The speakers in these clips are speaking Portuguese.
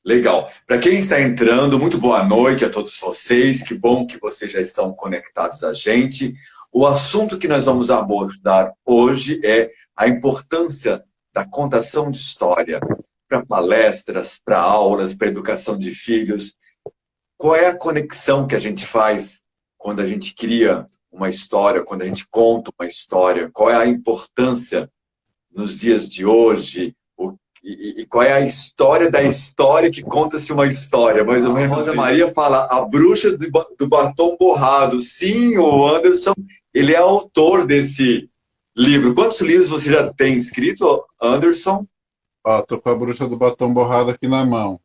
Legal. Para quem está entrando, muito boa noite a todos vocês. Que bom que vocês já estão conectados a gente. O assunto que nós vamos abordar hoje é a importância da contação de história para palestras, para aulas, para educação de filhos. Qual é a conexão que a gente faz quando a gente cria uma história, quando a gente conta uma história? Qual é a importância nos dias de hoje? E qual é a história da história que conta-se uma história? Mais ou menos. A Rosa Maria fala a bruxa do batom borrado. Sim, o Anderson, ele é autor desse livro. Quantos livros você já tem escrito, Anderson? Ó, tô com a bruxa do batom borrado aqui na mão.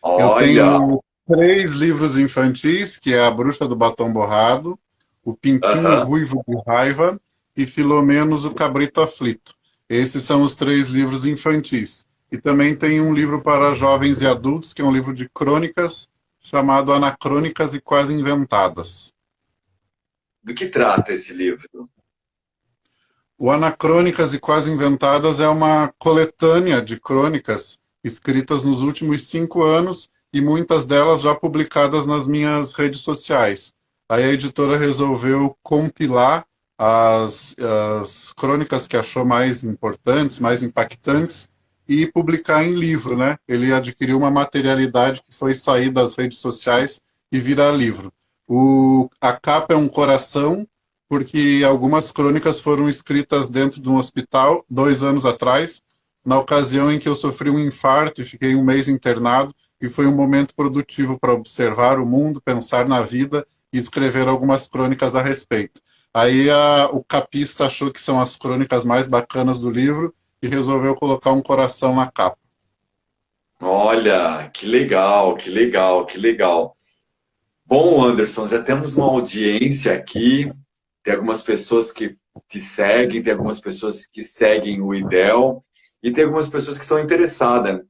Eu Olha, tenho 3 livros infantis, que é A Bruxa do Batom Borrado, O Pintinho aham. Ruivo de Raiva e Filomenos, o Cabrito Aflito. Esses são os 3 livros infantis. E também tem um livro para jovens e adultos, que é um livro de crônicas, chamado Anacrônicas e Quase Inventadas. Do que trata esse livro? O Anacrônicas e Quase Inventadas é uma coletânea de crônicas escritas nos últimos 5 anos e muitas delas já publicadas nas minhas redes sociais. Aí a editora resolveu compilar as crônicas que achou mais importantes, mais impactantes, e publicar em livro, né? Ele adquiriu uma materialidade que foi sair das redes sociais e virar livro. A capa é um coração, porque algumas crônicas foram escritas dentro de um hospital 2 anos atrás, na ocasião em que eu sofri um infarto e fiquei um mês internado, e foi um momento produtivo para observar o mundo, pensar na vida e escrever algumas crônicas a respeito. Aí o capista achou que são as crônicas mais bacanas do livro e resolveu colocar um coração na capa. Olha, que legal, que legal, que legal. Bom, Anderson, já temos uma audiência aqui. Tem algumas pessoas que te seguem, tem algumas pessoas que seguem o IDEL e tem algumas pessoas que estão interessadas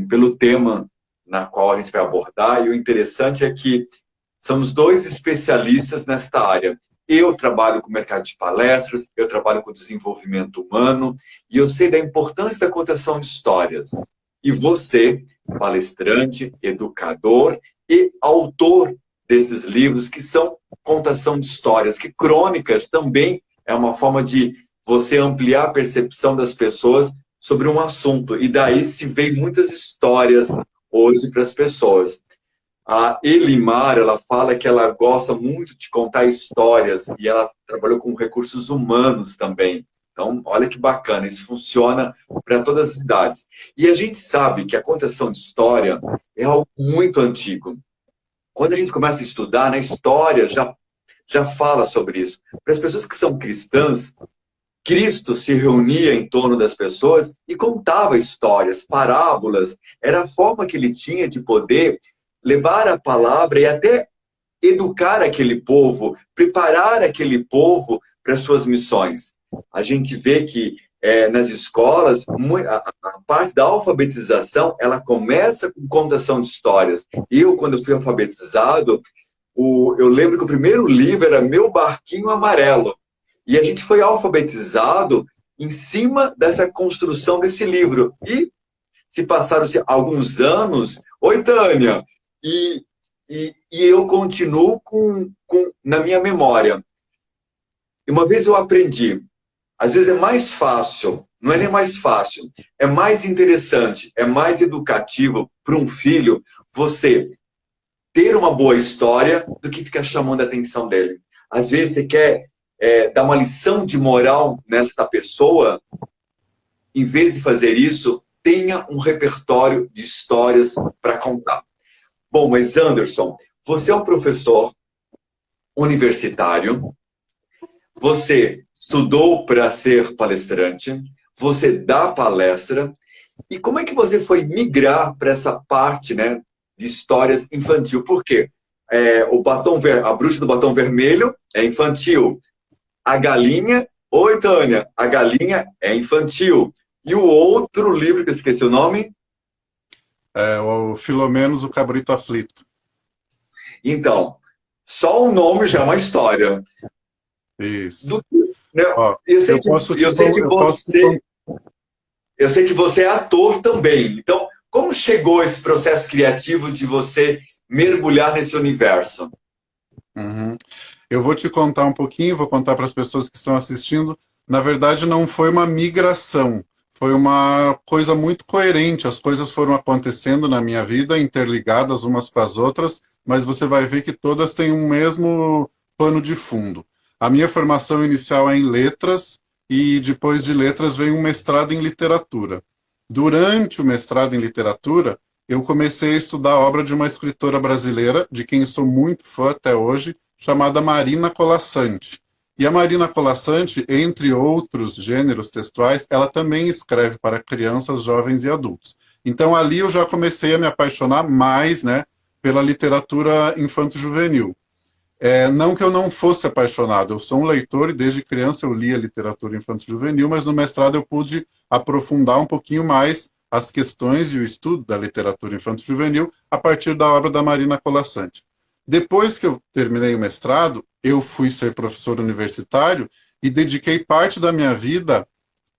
pelo tema na qual a gente vai abordar. E o interessante é que somos dois especialistas nesta área. Eu trabalho com o mercado de palestras, eu trabalho com desenvolvimento humano e eu sei da importância da contação de histórias. E você, palestrante, educador e autor desses livros que são contação de histórias, que crônicas também é uma forma de você ampliar a percepção das pessoas sobre um assunto. E daí se vê muitas histórias hoje para as pessoas. A Elimar, ela fala que ela gosta muito de contar histórias e ela trabalhou com recursos humanos também. Então, olha que bacana, isso funciona para todas as idades. E a gente sabe que a contação de história é algo muito antigo. Quando a gente começa a estudar, na história já fala sobre isso. Para as pessoas que são cristãs, Cristo se reunia em torno das pessoas e contava histórias, parábolas. Era a forma que ele tinha de poder levar a palavra e até educar aquele povo, preparar aquele povo para as suas missões. A gente vê que nas escolas, a parte da alfabetização, ela começa com contação de histórias. Eu, quando fui alfabetizado, eu lembro que o primeiro livro era Meu Barquinho Amarelo. E a gente foi alfabetizado em cima dessa construção desse livro. E se passaram-se alguns anos, oi, Tânia, e eu continuo na minha memória. E uma vez eu aprendi, às vezes é mais fácil, não é nem mais fácil, é mais interessante, é mais educativo para um filho você ter uma boa história do que ficar chamando a atenção dele. Às vezes você quer dar uma lição de moral nesta pessoa, em vez de fazer isso, tenha um repertório de histórias para contar. Bom, mas Anderson, você é um professor universitário, você estudou para ser palestrante, você dá palestra, e como é que você foi migrar para essa parte, né, de histórias infantil? Por quê? A Bruxa do Batom Vermelho é infantil. A Galinha, oi, Tânia, a Galinha é infantil. E o outro livro, que eu esqueci o nome? O Filomenos, o Cabrito Aflito. Então, só o nome já é uma história. Isso. Do, né? Ó, Eu sei eu que, posso te, eu sei que eu posso te você é ator também. Então, Como chegou esse processo criativo de você mergulhar nesse universo? Uhum. Eu vou te contar um pouquinho, vou contar para as pessoas que estão assistindo. Na verdade, não foi uma migração, foi uma coisa muito coerente. As coisas foram acontecendo na minha vida, interligadas umas com as outras, mas você vai ver que todas têm um mesmo pano de fundo. A minha formação inicial é em letras, e depois de letras veio um mestrado em literatura. Durante o mestrado em literatura, eu comecei a estudar a obra de uma escritora brasileira, de quem sou muito fã até hoje, chamada Marina Colasanti. E a Marina Colasanti, entre outros gêneros textuais, ela também escreve para crianças, jovens e adultos. Então ali eu já comecei a me apaixonar mais, né, pela literatura infanto-juvenil. Não que eu não fosse apaixonado, eu sou um leitor e desde criança eu lia literatura infanto-juvenil, mas no mestrado eu pude aprofundar um pouquinho mais as questões e o estudo da literatura infanto-juvenil a partir da obra da Marina Colasanti. Depois que eu terminei o mestrado, eu fui ser professor universitário e dediquei parte da minha vida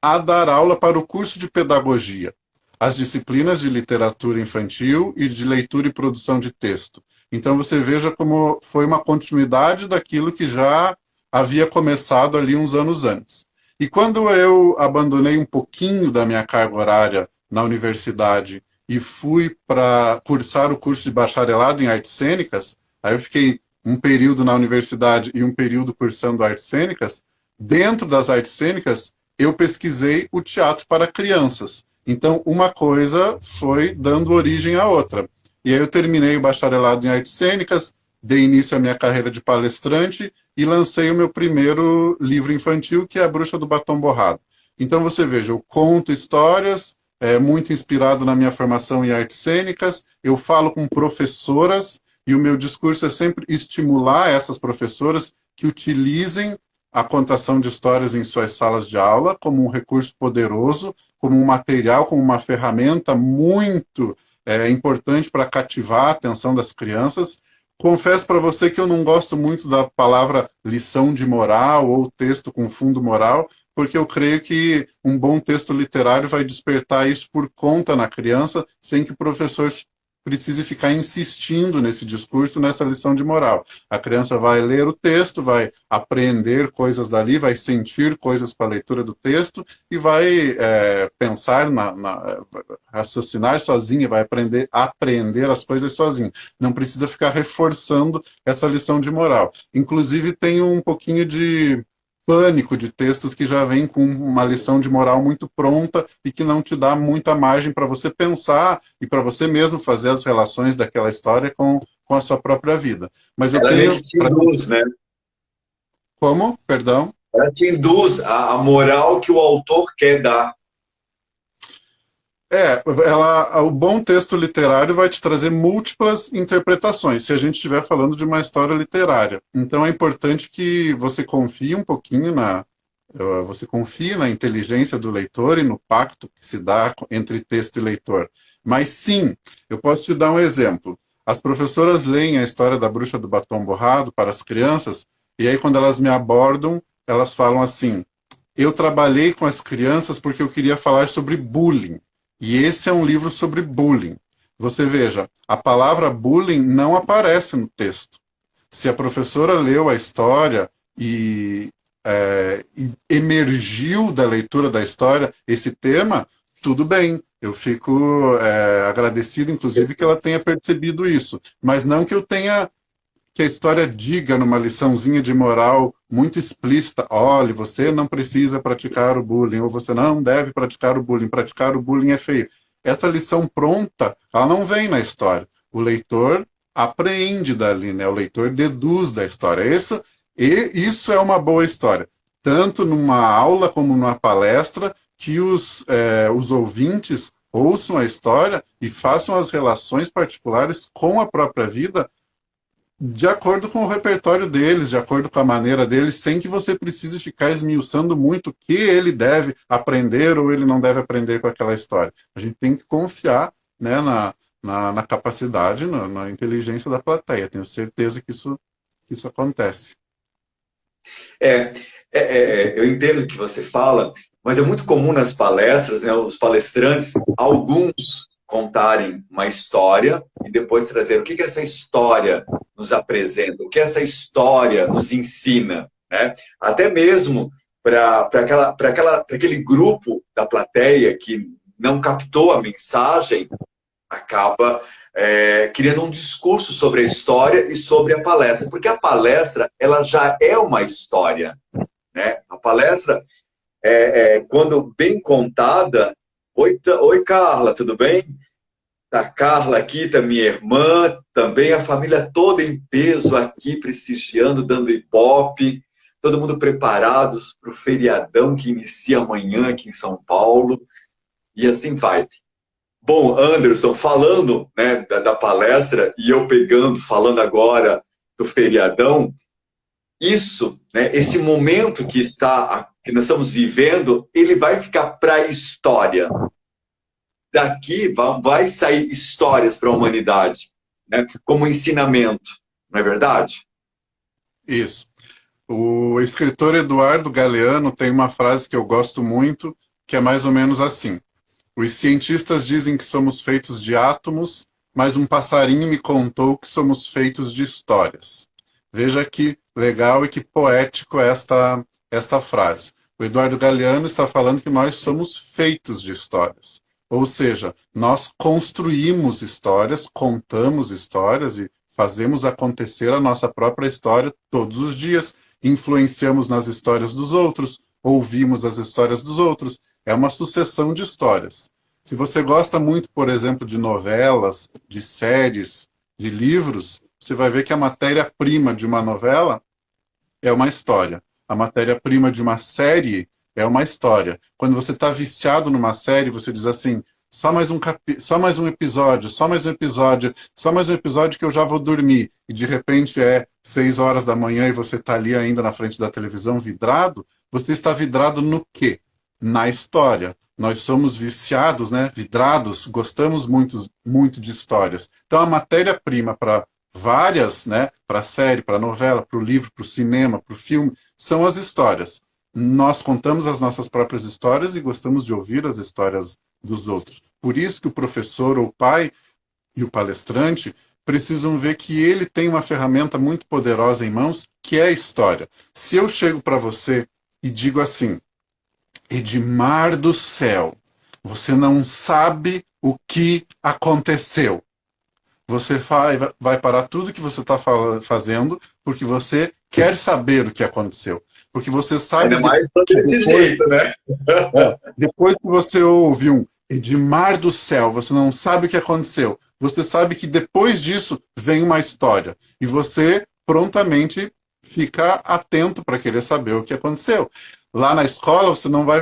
a dar aula para o curso de pedagogia, as disciplinas de literatura infantil e de leitura e produção de texto. Então você veja como foi uma continuidade daquilo que já havia começado ali uns anos antes. E quando eu abandonei um pouquinho da minha carga horária na universidade e fui para cursar o curso de bacharelado em artes cênicas, aí eu fiquei um período na universidade e um período cursando artes cênicas. Dentro das artes cênicas, eu pesquisei o teatro para crianças. Então, uma coisa foi dando origem à outra. E aí eu terminei o bacharelado em artes cênicas, dei início à minha carreira de palestrante e lancei o meu primeiro livro infantil, que é A Bruxa do Batom Borrado. Então você veja, eu conto histórias, muito inspirado na minha formação em artes cênicas, eu falo com professoras e o meu discurso é sempre estimular essas professoras que utilizem a contação de histórias em suas salas de aula como um recurso poderoso, como um material, como uma ferramenta muito importante para cativar a atenção das crianças. Confesso para você que eu não gosto muito da palavra lição de moral ou texto com fundo moral, porque eu creio que um bom texto literário vai despertar isso por conta na criança, sem que o professor precise ficar insistindo nesse discurso, nessa lição de moral. A criança vai ler o texto, vai aprender coisas dali, vai sentir coisas com a leitura do texto e vai pensar, raciocinar sozinha, vai aprender as coisas sozinha. Não precisa ficar reforçando essa lição de moral. Inclusive tem um pouquinho de pânico de textos que já vem com uma lição de moral muito pronta e que não te dá muita margem para você pensar e para você mesmo fazer as relações daquela história com a sua própria vida. Mas eu Ela tenho... meio que te induz, né? Como? Perdão? Ela te induz a moral que o autor quer dar. O bom texto literário vai te trazer múltiplas interpretações, se a gente estiver falando de uma história literária. Então é importante que você confie um pouquinho você confie na inteligência do leitor e no pacto que se dá entre texto e leitor. Mas sim, eu posso te dar um exemplo. As professoras leem a história da Bruxa do Batom Borrado para as crianças, e aí quando elas me abordam, elas falam assim: eu trabalhei com as crianças porque eu queria falar sobre bullying. E esse é um livro sobre bullying. Você veja, a palavra bullying não aparece no texto. Se a professora leu a história e emergiu da leitura da história esse tema, tudo bem. Eu fico agradecido, inclusive, que ela tenha percebido isso. Mas não que a história diga numa liçãozinha de moral muito explícita: olhe, você não precisa praticar o bullying, ou você não deve praticar o bullying é feio. Essa lição pronta, ela não vem na história. O leitor apreende dali, né? O leitor deduz da história. Isso é uma boa história. Tanto numa aula como numa palestra, que os ouvintes ouçam a história e façam as relações particulares com a própria vida, de acordo com o repertório deles, de acordo com a maneira deles, sem que você precise ficar esmiuçando muito o que ele deve aprender ou ele não deve aprender com aquela história. A gente tem que confiar, né, na capacidade, na inteligência da plateia. Tenho certeza que isso acontece. Eu entendo o que você fala, mas é muito comum nas palestras, né, os palestrantes, alguns contarem uma história e depois trazer o que essa história nos apresenta, o que essa história nos ensina, né? Até mesmo para aquele grupo da plateia que não captou a mensagem, acaba criando um discurso sobre a história e sobre a palestra, porque a palestra ela já é uma história, né? A palestra, quando bem contada, oi Carla, tudo bem? Tá Carla aqui, tá minha irmã, também a família toda em peso aqui, prestigiando, dando ibope, todo mundo preparados para o feriadão que inicia amanhã aqui em São Paulo, e assim vai. Bom, Anderson, falando, né, da palestra, e eu falando agora do feriadão, isso, né, esse momento que nós estamos vivendo, ele vai ficar para a história. Daqui vai sair histórias para a humanidade, né, como ensinamento, não é verdade? Isso. O escritor Eduardo Galeano tem uma frase que eu gosto muito, que é mais ou menos assim: os cientistas dizem que somos feitos de átomos, mas um passarinho me contou que somos feitos de histórias. Veja que legal e que poético é esta frase. O Eduardo Galeano está falando que nós somos feitos de histórias. Ou seja, nós construímos histórias, contamos histórias e fazemos acontecer a nossa própria história todos os dias. Influenciamos nas histórias dos outros, ouvimos as histórias dos outros. É uma sucessão de histórias. Se você gosta muito, por exemplo, de novelas, de séries, de livros, você vai ver que a matéria-prima de uma novela é uma história. A matéria-prima de uma série é uma história. Quando você está viciado numa série, você diz assim: só mais um episódio, só mais um episódio, só mais um episódio que eu já vou dormir. E de repente é 6 horas da manhã e você está ali ainda na frente da televisão vidrado. Você está vidrado no quê? Na história. Nós somos viciados, né? Vidrados, gostamos muito de histórias. Então a matéria-prima para várias, né? Para a série, para a novela, para o livro, para o cinema, para o filme, são as histórias. Nós contamos as nossas próprias histórias e gostamos de ouvir as histórias dos outros. Por isso que o professor ou o pai e o palestrante precisam ver que ele tem uma ferramenta muito poderosa em mãos, que é a história. Se eu chego para você e digo assim: Edmar do céu, você não sabe o que aconteceu. Você vai parar tudo que você está fazendo porque você quer saber o que aconteceu. Porque você sabe... Ainda mais desse jeito, né? Depois que você ouve um Edmar do céu, você não sabe o que aconteceu. Você sabe que depois disso vem uma história. E você prontamente fica atento para querer saber o que aconteceu. Lá na escola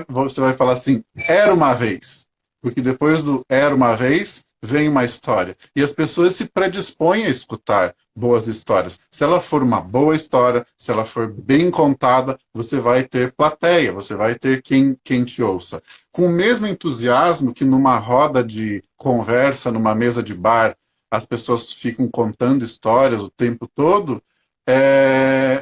você vai falar assim: era uma vez. Porque depois do era uma vez, vem uma história. E as pessoas se predispõem a escutar boas histórias. Se ela for uma boa história, se ela for bem contada, você vai ter plateia, você vai ter quem te ouça. Com o mesmo entusiasmo que numa roda de conversa, numa mesa de bar, as pessoas ficam contando histórias o tempo todo,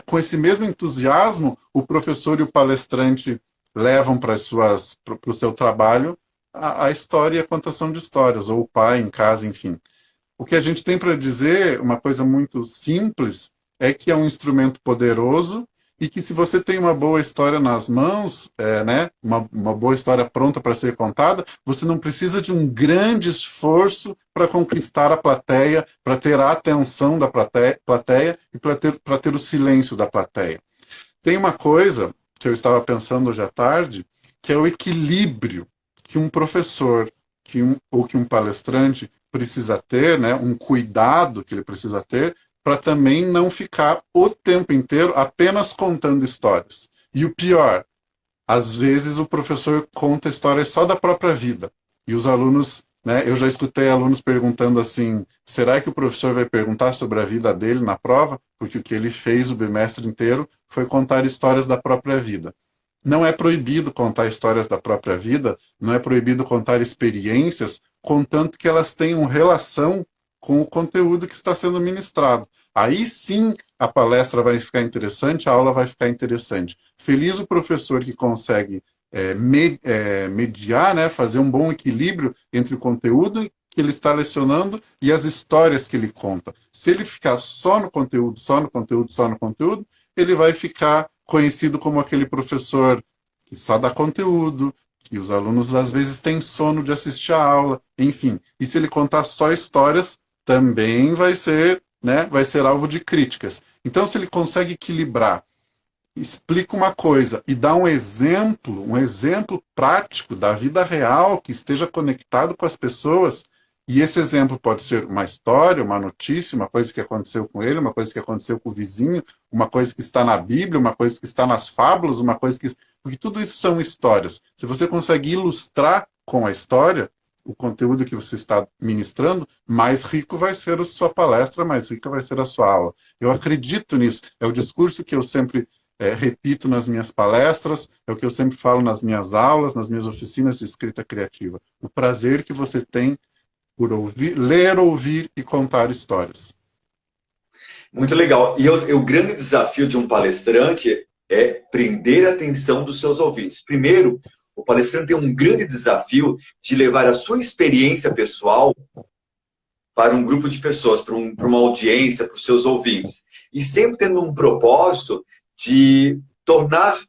com esse mesmo entusiasmo, o professor e o palestrante levam para o seu trabalho a história e a contação de histórias, ou o pai em casa, enfim. O que a gente tem para dizer, uma coisa muito simples, é que é um instrumento poderoso e que se você tem uma boa história nas mãos, né, uma boa história pronta para ser contada, você não precisa de um grande esforço para conquistar a plateia, para ter a atenção da plateia e para ter o silêncio da plateia. Tem uma coisa que eu estava pensando hoje à tarde, que é o equilíbrio que um professor ou que um palestrante precisa ter, né, um cuidado que ele precisa ter, para também não ficar o tempo inteiro apenas contando histórias. E o pior, às vezes o professor conta histórias só da própria vida. E os alunos, né, eu já escutei alunos perguntando assim: será que o professor vai perguntar sobre a vida dele na prova? Porque o que ele fez o bimestre inteiro foi contar histórias da própria vida. Não é proibido contar histórias da própria vida, não é proibido contar experiências, contanto que elas tenham relação com o conteúdo que está sendo ministrado. Aí sim a palestra vai ficar interessante, a aula vai ficar interessante. Feliz o professor que consegue mediar, né, fazer um bom equilíbrio entre o conteúdo que ele está lecionando e as histórias que ele conta. Se ele ficar só no conteúdo, só no conteúdo, só no conteúdo, ele vai ficar conhecido como aquele professor que só dá conteúdo, que os alunos às vezes têm sono de assistir a aula, enfim. E se ele contar só histórias, também vai ser, né, vai ser alvo de críticas. Então, se ele consegue equilibrar, explica uma coisa e dá um exemplo prático da vida real que esteja conectado com as pessoas, e esse exemplo pode ser uma história, uma notícia, uma coisa que aconteceu com ele, uma coisa que aconteceu com o vizinho, uma coisa que está na Bíblia, uma coisa que está nas fábulas, uma coisa que... Porque tudo isso são histórias. Se você consegue ilustrar com a história o conteúdo que você está ministrando, mais rico vai ser a sua palestra, mais rica vai ser a sua aula. Eu acredito nisso. É o discurso que eu sempre repito nas minhas palestras, é o que eu sempre falo nas minhas aulas, nas minhas oficinas de escrita criativa. O prazer que você tem por ouvir, ler, ouvir e contar histórias. Muito legal. E o grande desafio de um palestrante é prender a atenção dos seus ouvintes. Primeiro, o palestrante tem um grande desafio de levar a sua experiência pessoal para um grupo de pessoas, para uma audiência, para os seus ouvintes. E sempre tendo um propósito de tornar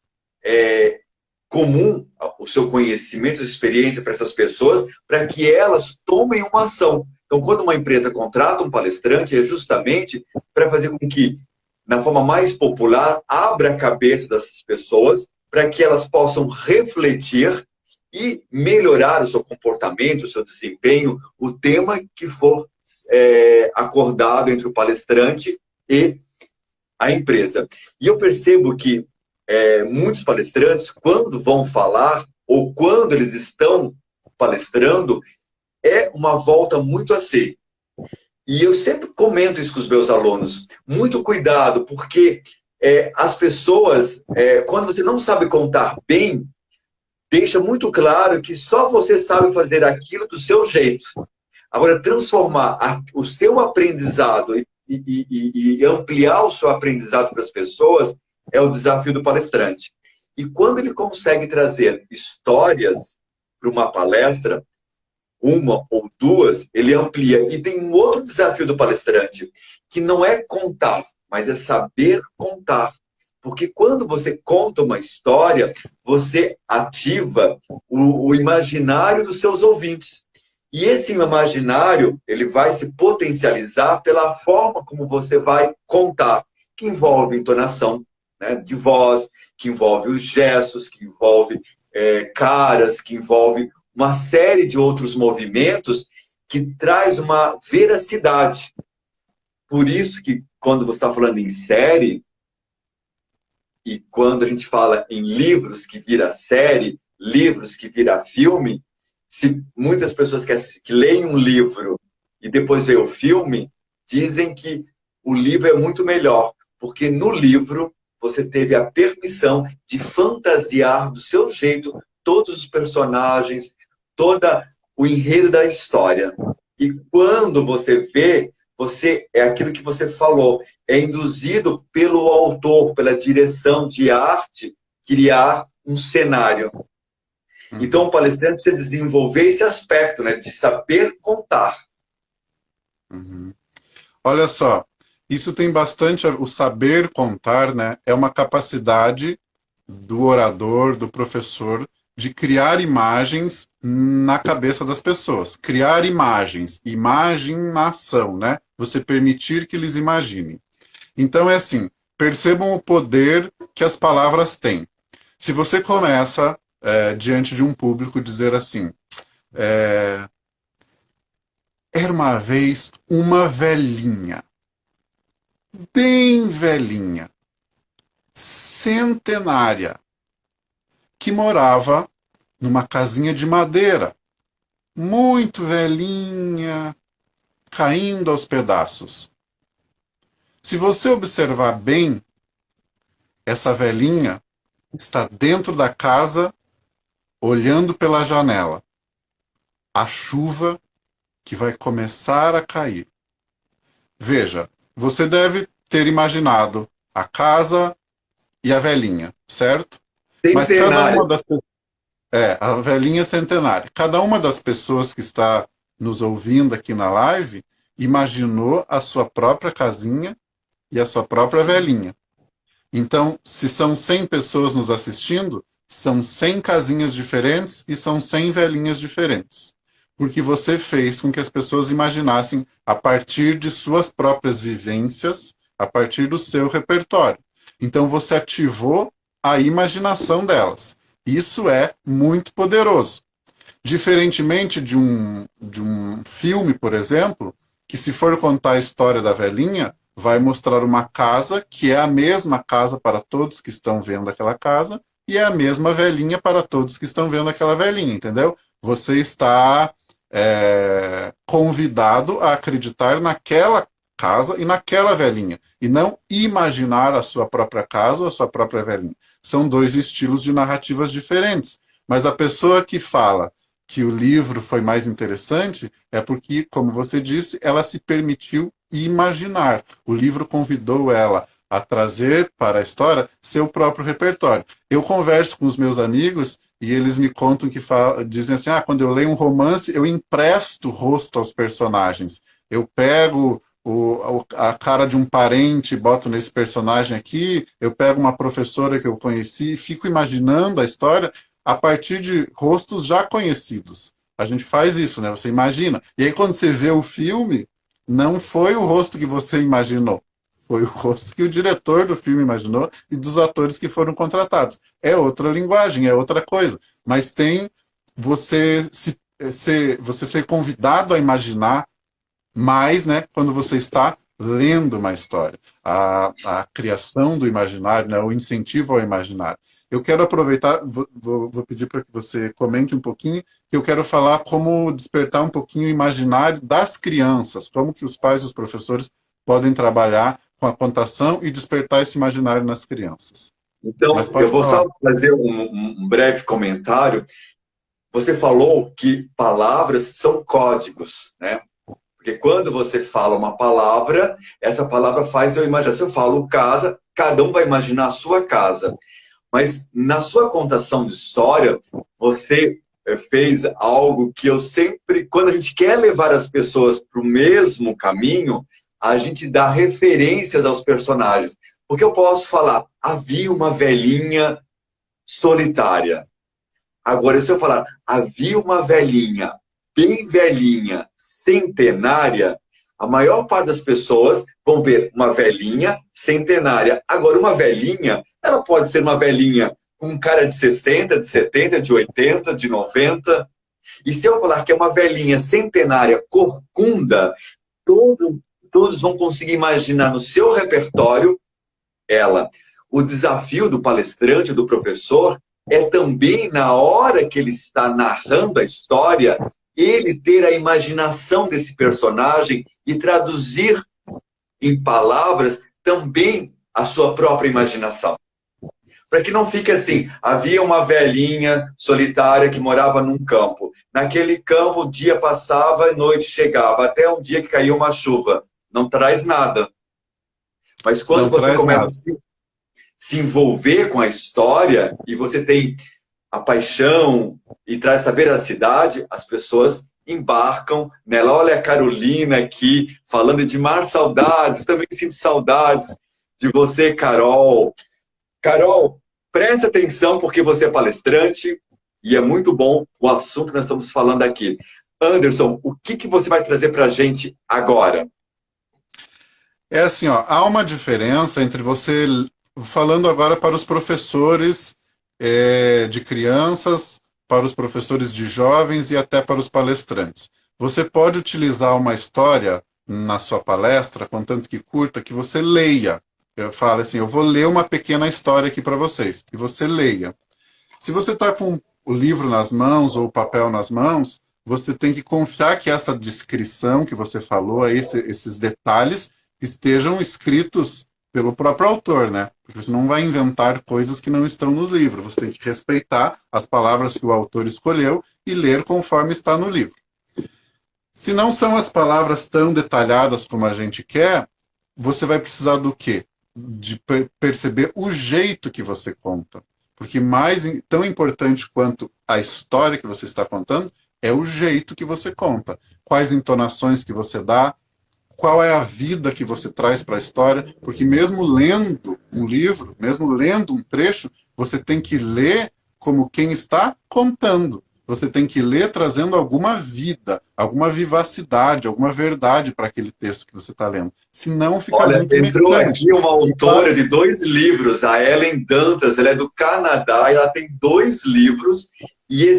comum o seu conhecimento, a sua experiência para essas pessoas, para que elas tomem uma ação. Então, quando uma empresa contrata um palestrante, é justamente para fazer com que, na forma mais popular, abra a cabeça dessas pessoas para que elas possam refletir e melhorar o seu comportamento, o seu desempenho, o tema que for acordado entre o palestrante e a empresa. E eu percebo que muitos palestrantes, quando vão falar, ou quando eles estão palestrando, é uma volta muito a si. E eu sempre comento isso com os meus alunos. Muito cuidado, porque as pessoas, quando você não sabe contar bem, deixa muito claro que só você sabe fazer aquilo do seu jeito. Agora, transformar o seu aprendizado e ampliar o seu aprendizado para as pessoas é o desafio do palestrante. E quando ele consegue trazer histórias para uma palestra, uma ou duas, ele amplia. E tem um outro desafio do palestrante, que não é contar, mas é saber contar. Porque quando você conta uma história, você ativa o imaginário dos seus ouvintes. E esse imaginário, ele vai se potencializar pela forma como você vai contar, que envolve entonação, né, de voz, que envolve os gestos, que envolve caras, que envolve uma série de outros movimentos que traz uma veracidade. Por isso que quando você está falando em série, e quando a gente fala em livros que vira série, livros que vira filme, se muitas pessoas que leem um livro e depois veem o filme, dizem que o livro é muito melhor, porque no livro você teve a permissão de fantasiar do seu jeito todos os personagens, todo o enredo da história. E quando você vê, é aquilo que você falou, é induzido pelo autor, pela direção de arte, criar um cenário. Então, o palestrante precisa desenvolver esse aspecto, né, de saber contar. Uhum. Olha só, isso tem bastante... O saber contar, né, é uma capacidade do orador, do professor, de criar imagens na cabeça das pessoas. Criar imagens, imaginação, né? Você permitir que eles imaginem. Então é assim, percebam o poder que as palavras têm. Se você começa, diante de um público, dizer assim, era uma vez uma velhinha, bem velhinha, centenária, que morava numa casinha de madeira, muito velhinha, caindo aos pedaços. Se você observar bem, essa velhinha está dentro da casa, olhando pela janela. A chuva que vai começar a cair. Veja, você deve ter imaginado a casa e a velhinha, certo? Mas cada uma das pessoas... a velhinha centenária. Cada uma das pessoas que está nos ouvindo aqui na live, imaginou a sua própria casinha e a sua própria velhinha. Então, se são 100 pessoas nos assistindo, são 100 casinhas diferentes e são 100 velhinhas diferentes. Porque você fez com que as pessoas imaginassem a partir de suas próprias vivências, a partir do seu repertório. Então, você ativou a imaginação delas. Isso é muito poderoso. Diferentemente de um filme, por exemplo, que se for contar a história da velhinha, vai mostrar uma casa que é a mesma casa para todos que estão vendo aquela casa e é a mesma velhinha para todos que estão vendo aquela velhinha, entendeu? Você está convidado a acreditar naquela casa e naquela velhinha, e não imaginar a sua própria casa ou a sua própria velhinha. São dois estilos de narrativas diferentes, mas a pessoa que fala que o livro foi mais interessante é porque, como você disse, ela se permitiu imaginar. O livro convidou ela a trazer para a história seu próprio repertório. Eu converso com os meus amigos e eles me contam que dizem assim, quando eu leio um romance, eu empresto rosto aos personagens. Eu pego a cara de um parente, boto nesse personagem aqui, eu pego uma professora que eu conheci e fico imaginando a história a partir de rostos já conhecidos. A gente faz isso, né? Você imagina. E aí quando você vê o filme, não foi o rosto que você imaginou. Foi o rosto que o diretor do filme imaginou e dos atores que foram contratados. É outra linguagem, é outra coisa. Mas tem você ser convidado a imaginar mais, né, quando você está lendo uma história. A criação do imaginário, né, o incentivo ao imaginário. Eu quero aproveitar, vou pedir para que você comente um pouquinho, que eu quero falar como despertar um pouquinho o imaginário das crianças, como que os pais e os professores podem trabalhar com a contação e despertar esse imaginário nas crianças. Então, eu vou só fazer um breve comentário. Você falou que palavras são códigos, né? Porque quando você fala uma palavra, essa palavra faz eu imaginar. Se eu falo casa, cada um vai imaginar a sua casa. Mas na sua contação de história, você fez algo que eu sempre, quando a gente quer levar as pessoas para o mesmo caminho, a gente dá referências aos personagens. Porque eu posso falar, havia uma velhinha solitária. Agora, se eu falar, havia uma velhinha, bem velhinha, centenária, a maior parte das pessoas vão ver uma velhinha centenária. Agora, uma velhinha, ela pode ser uma velhinha com um cara de 60, de 70, de 80, de 90. E se eu falar que é uma velhinha centenária corcunda, todos vão conseguir imaginar no seu repertório ela. O desafio do palestrante, do professor, é também, na hora que ele está narrando a história, ele ter a imaginação desse personagem e traduzir em palavras também a sua própria imaginação. Para que não fique assim, havia uma velhinha solitária que morava num campo. Naquele campo, o dia passava e noite chegava, até um dia que caiu uma chuva. Não traz nada. Mas quando você começa a se envolver com a história e você tem a paixão e traz essa veracidade, as pessoas embarcam nela. Olha a Carolina aqui, falando de mar saudades, também sinto saudades de você, Carol. Carol, preste atenção porque você é palestrante e é muito bom o assunto que nós estamos falando aqui. Anderson, o que você vai trazer para a gente agora? É assim, há uma diferença entre você, falando agora para os professores de crianças, para os professores de jovens e até para os palestrantes. Você pode utilizar uma história na sua palestra, contanto que curta, que você leia. Eu falo assim, eu vou ler uma pequena história aqui para vocês, e você leia. Se você está com o livro nas mãos ou o papel nas mãos, você tem que confiar que essa descrição que você falou, esses detalhes, estejam escritos pelo próprio autor, né? Porque você não vai inventar coisas que não estão no livro. Você tem que respeitar as palavras que o autor escolheu e ler conforme está no livro. Se não são as palavras tão detalhadas como a gente quer, você vai precisar do quê? De perceber o jeito que você conta. Porque tão importante quanto a história que você está contando é o jeito que você conta. Quais entonações que você dá, qual é a vida que você traz para a história, porque mesmo lendo um livro, mesmo lendo um trecho, você tem que ler como quem está contando. Você tem que ler trazendo alguma vida, alguma vivacidade, alguma verdade para aquele texto que você está lendo. Senão fica Olha, muito entrou mecânico. aqui uma autora de 2 livros, a Ellen Dantas, ela é do Canadá, e ela tem 2 livros, e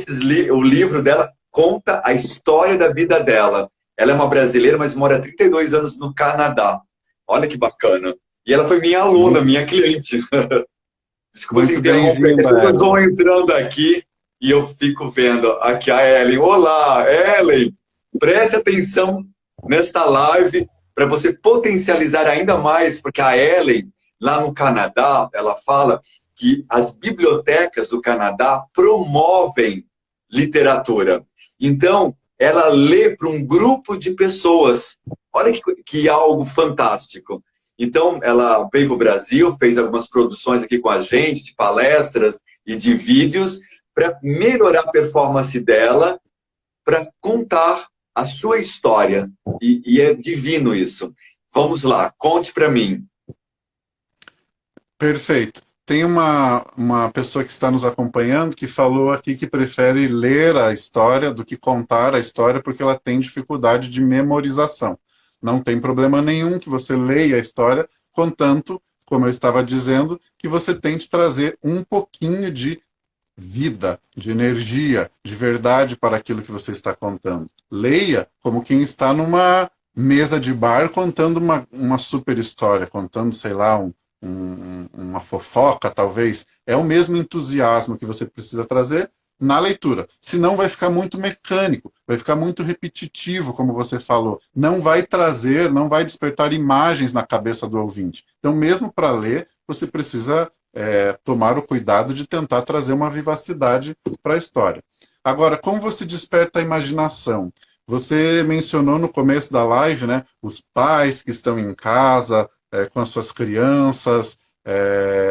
o livro dela conta a história da vida dela. Ela é uma brasileira, mas mora há 32 anos no Canadá. Olha que bacana. E ela foi minha aluna, Muito, minha cliente. Desculpa te muito interromper, que as bem-vinda, pessoas Ellen. vão entrando aqui e eu fico vendo aqui a Ellen. Olá, Ellen, preste atenção nesta live para você potencializar ainda mais, porque a Ellen, lá no Canadá, ela fala que as bibliotecas do Canadá promovem literatura. Então, ela lê para um grupo de pessoas. Olha que algo fantástico. Então, ela veio para o Brasil, fez algumas produções aqui com a gente, de palestras e de vídeos, para melhorar a performance dela, para contar a sua história. E é divino isso. Vamos lá, conte para mim. Perfeito. Tem uma pessoa que está nos acompanhando que falou aqui que prefere ler a história do que contar a história porque ela tem dificuldade de memorização. Não tem problema nenhum que você leia a história, contanto, como eu estava dizendo, que você tente trazer um pouquinho de vida, de energia, de verdade para aquilo que você está contando. Leia como quem está numa mesa de bar contando uma super história, contando, sei lá, uma fofoca, talvez. É o mesmo entusiasmo que você precisa trazer na leitura. Senão vai ficar muito mecânico, vai ficar muito repetitivo, como você falou. Não vai trazer, não vai despertar imagens na cabeça do ouvinte. Então, mesmo para ler, você precisa tomar o cuidado de tentar trazer uma vivacidade para a história. Agora, como você desperta a imaginação? Você mencionou no começo da live, né, os pais que estão em casa, com as suas crianças,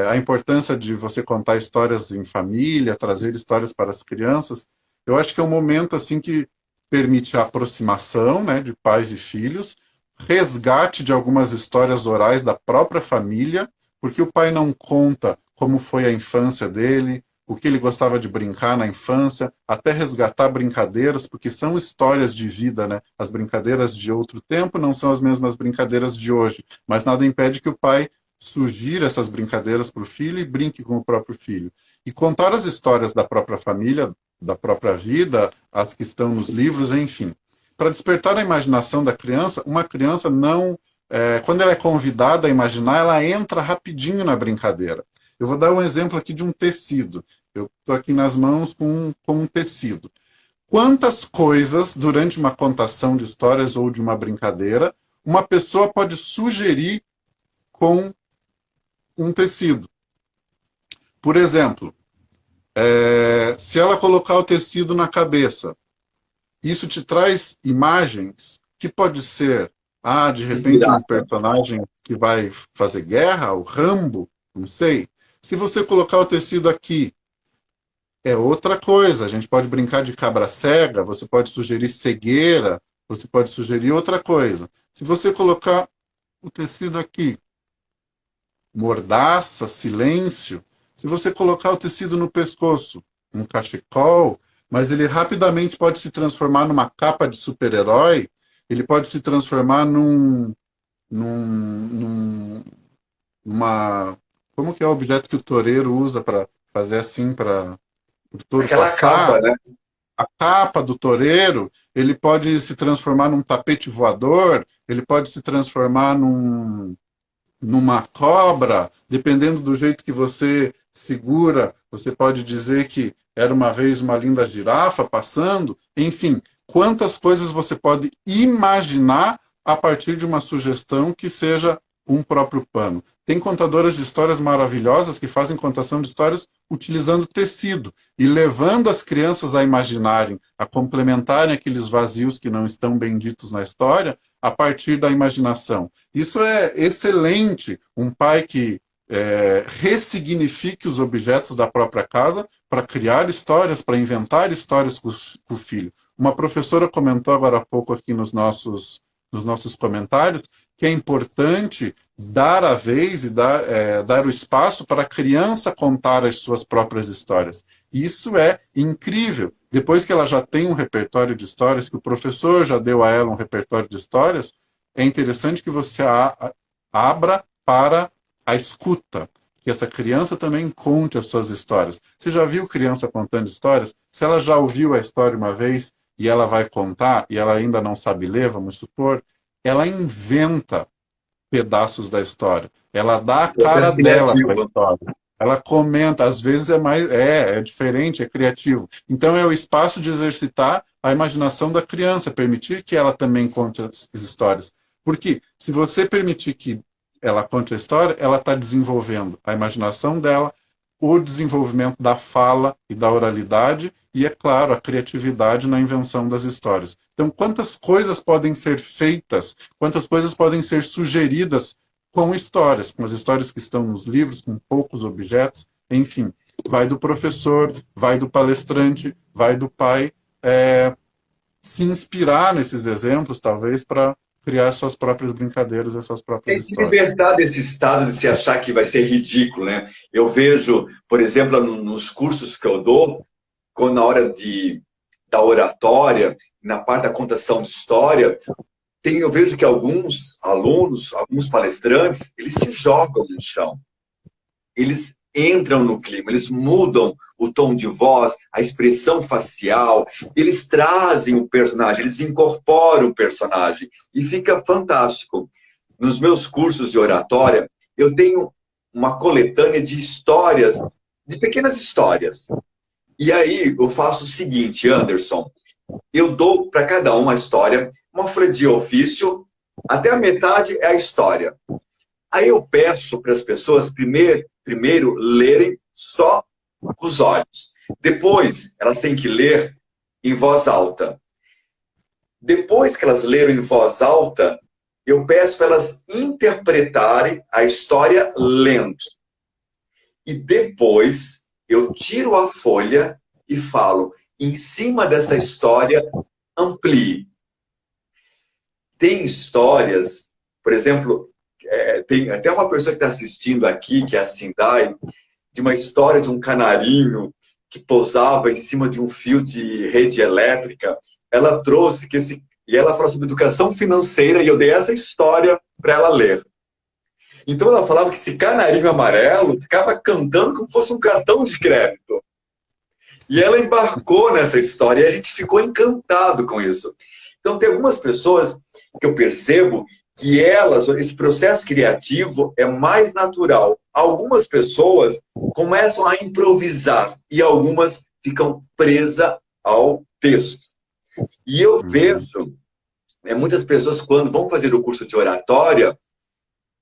a importância de você contar histórias em família, trazer histórias para as crianças. Eu acho que é um momento assim que permite a aproximação, né, de pais e filhos, resgate de algumas histórias orais da própria família, porque o pai não conta como foi a infância dele, o que ele gostava de brincar na infância, até resgatar brincadeiras, porque são histórias de vida, né? As brincadeiras de outro tempo não são as mesmas brincadeiras de hoje, mas nada impede que o pai sugira essas brincadeiras para o filho e brinque com o próprio filho. E contar as histórias da própria família, da própria vida, as que estão nos livros, enfim. Para despertar a imaginação da criança, uma criança não... quando ela é convidada a imaginar, ela entra rapidinho na brincadeira. Eu vou dar um exemplo aqui de um tecido. Eu estou aqui nas mãos com um tecido. Quantas coisas, durante uma contação de histórias ou de uma brincadeira, uma pessoa pode sugerir com um tecido? Por exemplo, se ela colocar o tecido na cabeça, isso te traz imagens que pode ser, de repente, um personagem que vai fazer guerra, o Rambo, não sei. Se você colocar o tecido aqui, é outra coisa. A gente pode brincar de cabra cega, você pode sugerir cegueira, você pode sugerir outra coisa. Se você colocar o tecido aqui, mordaça, silêncio. Se você colocar o tecido no pescoço, um cachecol, mas ele rapidamente pode se transformar numa capa de super-herói, ele pode se transformar numa... Como que é o objeto que o toureiro usa para fazer assim, para o touro Aquela passar? capa, né? A capa do toureiro, ele pode se transformar num tapete voador, ele pode se transformar numa cobra, dependendo do jeito que você segura, você pode dizer que era uma vez uma linda girafa passando, enfim, quantas coisas você pode imaginar a partir de uma sugestão que seja um próprio pano. Tem contadoras de histórias maravilhosas que fazem contação de histórias utilizando tecido e levando as crianças a imaginarem, a complementarem aqueles vazios que não estão bem ditos na história a partir da imaginação. Isso é excelente. Um pai que ressignifique os objetos da própria casa para criar histórias, para inventar histórias com o filho. Uma professora comentou agora há pouco aqui nos nossos comentários que é importante dar a vez e dar o espaço para a criança contar as suas próprias histórias. Isso é incrível. Depois que ela já tem um repertório de histórias, que o professor já deu a ela um repertório de histórias, é interessante que você abra para a escuta, que essa criança também conte as suas histórias. Você já viu criança contando histórias? Se ela já ouviu a história uma vez e ela vai contar, e ela ainda não sabe ler, vamos supor, ela inventa pedaços da história. Ela dá a cara Processo dela para a criativo. história. Ela comenta, às vezes é diferente, é criativo. Então é o espaço de exercitar a imaginação da criança, permitir que ela também conte as histórias. Porque se você permitir que ela conte a história, ela está desenvolvendo a imaginação dela, o desenvolvimento da fala e da oralidade e, é claro, a criatividade na invenção das histórias. Então, quantas coisas podem ser feitas, quantas coisas podem ser sugeridas com histórias, com as histórias que estão nos livros, com poucos objetos, enfim. Vai do professor, vai do palestrante, vai do pai, se inspirar nesses exemplos, talvez, para criar suas próprias brincadeiras e suas próprias É se histórias. libertar desse estado de se achar que vai ser ridículo, né? Eu vejo, por exemplo, nos cursos que eu dou, quando na hora da oratória, na parte da contação de história, eu vejo que alguns alunos, alguns palestrantes, eles se jogam no chão. Eles entram no clima, eles mudam o tom de voz, a expressão facial, eles trazem o personagem, eles incorporam o personagem e fica fantástico. Nos meus cursos de oratória, eu tenho uma coletânea de histórias, de pequenas histórias. E aí eu faço o seguinte, Anderson, eu dou para cada um a história, uma folha de ofício, até a metade é a história. Aí eu peço para as pessoas primeiro lerem só com os olhos. Depois, elas têm que ler em voz alta. Depois que elas leram em voz alta, eu peço para elas interpretarem a história lendo. E depois, eu tiro a folha e falo, em cima dessa história, amplie. Tem histórias, por exemplo, tem até uma pessoa que está assistindo aqui, que é a Sindai, de uma história de um canarinho que pousava em cima de um fio de rede elétrica. Ela trouxe e ela falou sobre educação financeira e eu dei essa história para ela ler. Então ela falava que esse canarinho amarelo ficava cantando como se fosse um cartão de crédito. E ela embarcou nessa história e a gente ficou encantado com isso. Então tem algumas pessoas que eu percebo que esse processo criativo é mais natural. Algumas pessoas começam a improvisar e algumas ficam presas ao texto. E eu vejo muitas pessoas, quando vão fazer o curso de oratória,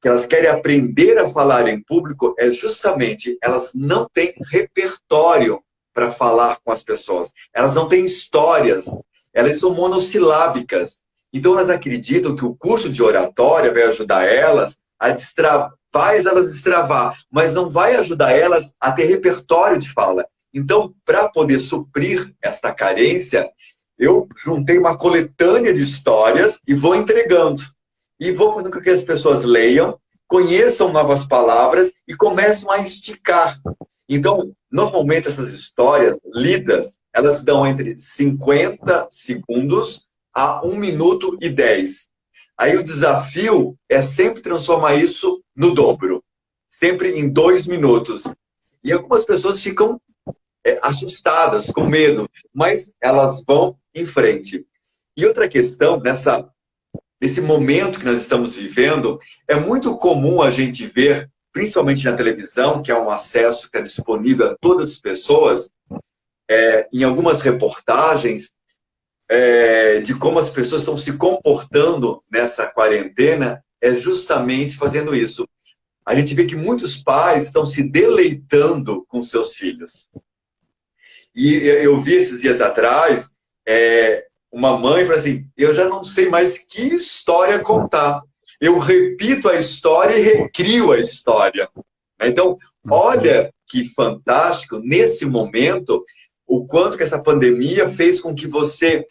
que elas querem aprender a falar em público, justamente, elas não têm repertório para falar com as pessoas. Elas não têm histórias, elas são monossilábicas. Então, elas acreditam que o curso de oratória vai ajudar elas a destravar, mas não vai ajudar elas a ter repertório de fala. Então, para poder suprir esta carência, eu juntei uma coletânea de histórias e vou entregando. E vou fazendo com que as pessoas leiam, conheçam novas palavras e começam a esticar. Então, normalmente essas histórias lidas, elas dão entre 50 segundos a 1 minuto e 10. Aí o desafio é sempre transformar isso no dobro. Sempre em 2 minutos. E algumas pessoas ficam assustadas, com medo, mas elas vão em frente. E outra questão, nesse momento que nós estamos vivendo, é muito comum a gente ver, principalmente na televisão, que é um acesso que é disponível a todas as pessoas, em algumas reportagens, de como as pessoas estão se comportando nessa quarentena, é justamente fazendo isso. A gente vê que muitos pais estão se deleitando com seus filhos. E eu vi esses dias atrás, uma mãe falou assim, eu já não sei mais que história contar. Eu repito a história e recrio a história. Então, olha que fantástico, nesse momento, o quanto que essa pandemia fez com que você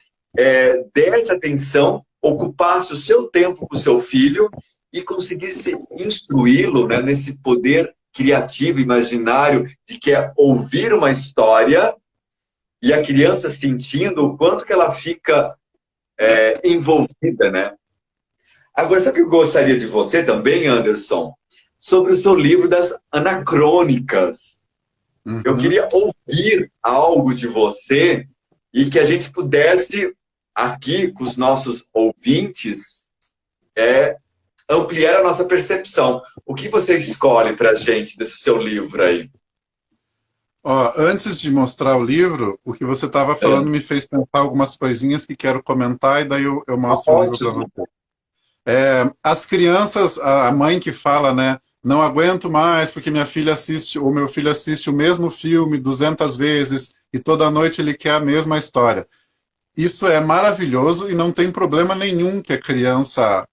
desse atenção, ocupasse o seu tempo com o seu filho e conseguisse instruí-lo, né, nesse poder criativo, imaginário, de que é ouvir uma história e a criança sentindo o quanto que ela fica envolvida, né? Agora, sabe o que eu gostaria de você também, Anderson? Sobre o seu livro das anacrônicas. Eu Uhum. queria ouvir algo de você e que a gente pudesse, aqui com os nossos ouvintes, ampliar a nossa percepção. O que você escolhe para a gente desse seu livro aí? Ó, antes de mostrar o livro, o que você estava falando É, me fez pensar algumas coisinhas que quero comentar e daí eu mostro o livro para ótimo. você. As crianças, a mãe que fala, né? Não aguento mais porque minha filha assiste, ou meu filho assiste o mesmo filme 200 vezes e toda noite ele quer a mesma história. Isso é maravilhoso e não tem problema nenhum que a criança